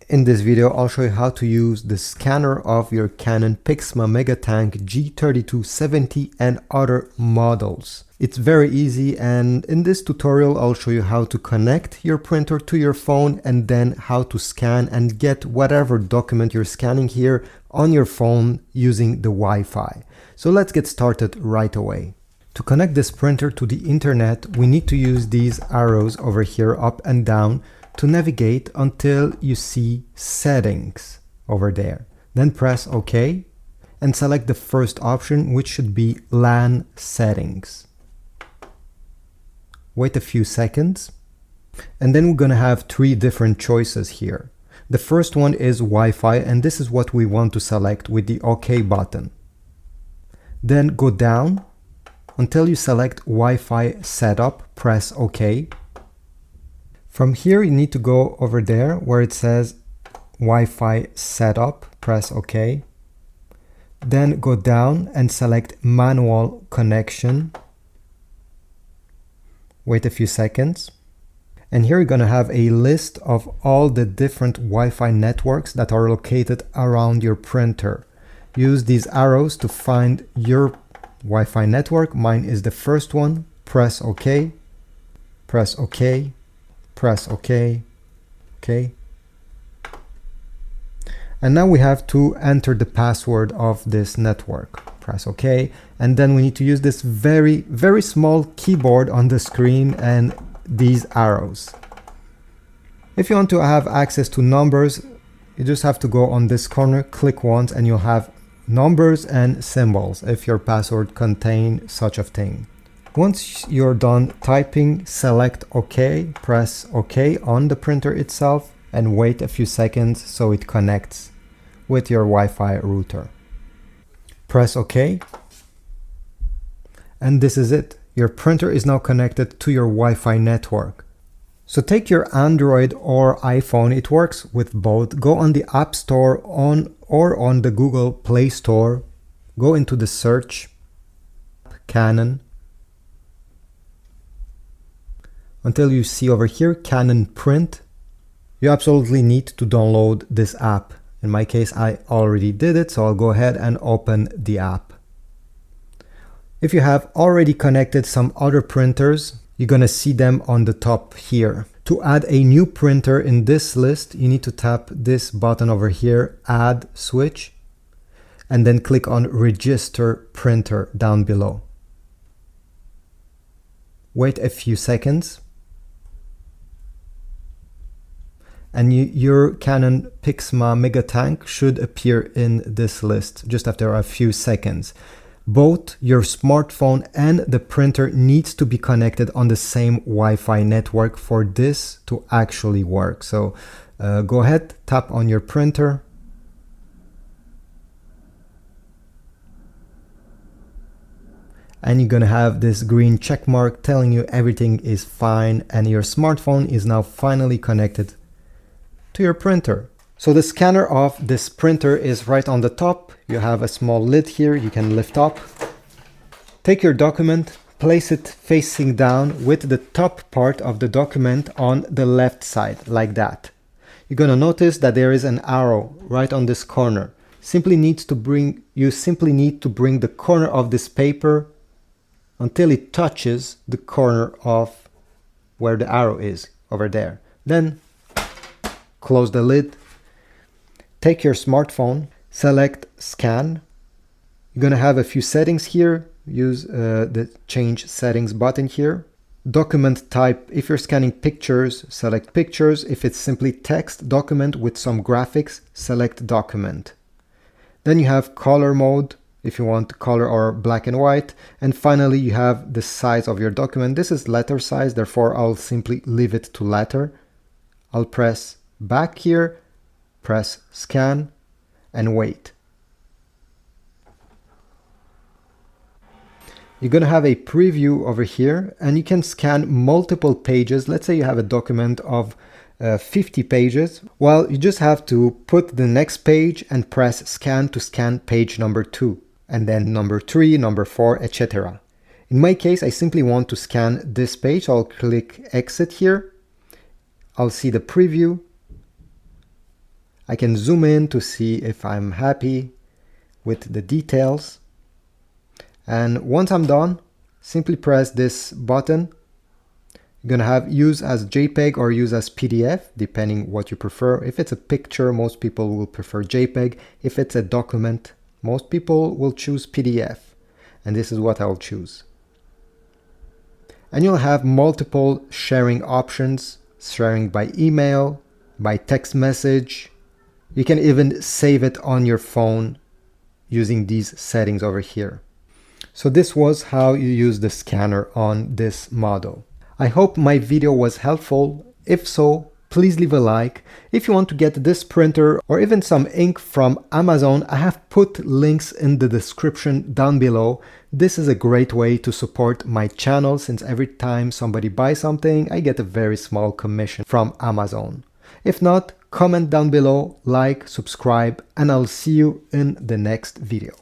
In this video, I'll show you how to use the scanner of your Canon PIXMA MegaTank G3270 and other models. It's very easy, and in this tutorial, I'll show you how to connect your printer to your phone and then how to scan and get whatever document you're scanning here on your phone using the Wi-Fi. So let's get started right away. To connect this printer to the internet, we need to use these arrows over here up and down to navigate until you see settings over there. Then press OK and select the first option, which should be LAN settings. Wait a few seconds and then we're going to have three different choices here. The first one is Wi-Fi, and this is what we want to select with the OK button. Then go down until you select Wi-Fi setup, press OK. From here, you need to go over there where it says Wi-Fi setup, press OK. Then go down and select manual connection. Wait a few seconds. And here you're going to have a list of all the different Wi-Fi networks that are located around your printer. Use these arrows to find your Wi-Fi network. Mine is the first one. Press OK. Press OK. Press OK, OK. And now we have to enter the password of this network. Press OK. And then we need to use this very, very small keyboard on the screen and these arrows. If you want to have access to numbers, you just have to go on this corner, click once, and you'll have numbers and symbols if your password contains such a thing. Once you're done typing, select OK, press OK on the printer itself, and wait a few seconds so it connects with your Wi-Fi router. Press OK, and this is it. Your printer is now connected to your Wi-Fi network. So take your Android or iPhone, it works with both. Go on the App Store or on the Google Play Store. Go into the search, Canon, until you see over here Canon Print. You absolutely need to download this app. In my case, I already did it, so I'll go ahead and open the app. If you have already connected some other printers, you're gonna see them on the top here. To add a new printer in this list, you need to tap this button over here, Add Switch, and then click on Register Printer down below. Wait a few seconds. And your Canon PIXMA MegaTank should appear in this list just after a few seconds. Both your smartphone and the printer needs to be connected on the same Wi-Fi network for this to actually work. So go ahead, tap on your printer. And you're gonna have this green check mark telling you everything is fine and your smartphone is now finally connected to your printer. So the scanner of this printer is right on the top. You have a small lid here you can lift up. Take your document, place it facing down with the top part of the document on the left side, like that. You're gonna notice that there is an arrow right on this corner. You simply need to bring the corner of this paper until it touches the corner of where the arrow is over there. Then close the lid, take your smartphone, select Scan. You're going to have a few settings here. Use the Change Settings button here. Document type, if you're scanning pictures, select Pictures. If it's simply text document with some graphics, select Document. Then you have color mode, if you want color or black and white. And finally, you have the size of your document. This is letter size, therefore I'll simply leave it to letter. I'll press back here, press Scan, and wait. You're going to have a preview over here, and you can scan multiple pages. Let's say you have a document of 50 pages. Well, you just have to put the next page and press Scan to scan page number 2, and then number 3, number 4, etc. In my case, I simply want to scan this page. I'll click Exit here. I'll see the preview. I can zoom in to see if I'm happy with the details. And once I'm done, simply press this button. You're gonna have use as JPEG or use as PDF, depending what you prefer. If it's a picture, most people will prefer JPEG. If it's a document, most people will choose PDF. And this is what I'll choose. And you'll have multiple sharing options, sharing by email, by text message. You can even save it on your phone using these settings over here. So this was how you use the scanner on this model. I hope my video was helpful. If so, please leave a like. If you want to get this printer or even some ink from Amazon, I have put links in the description down below. This is a great way to support my channel, since every time somebody buys something, I get a very small commission from Amazon. If not, comment down below, like, subscribe, and I'll see you in the next video.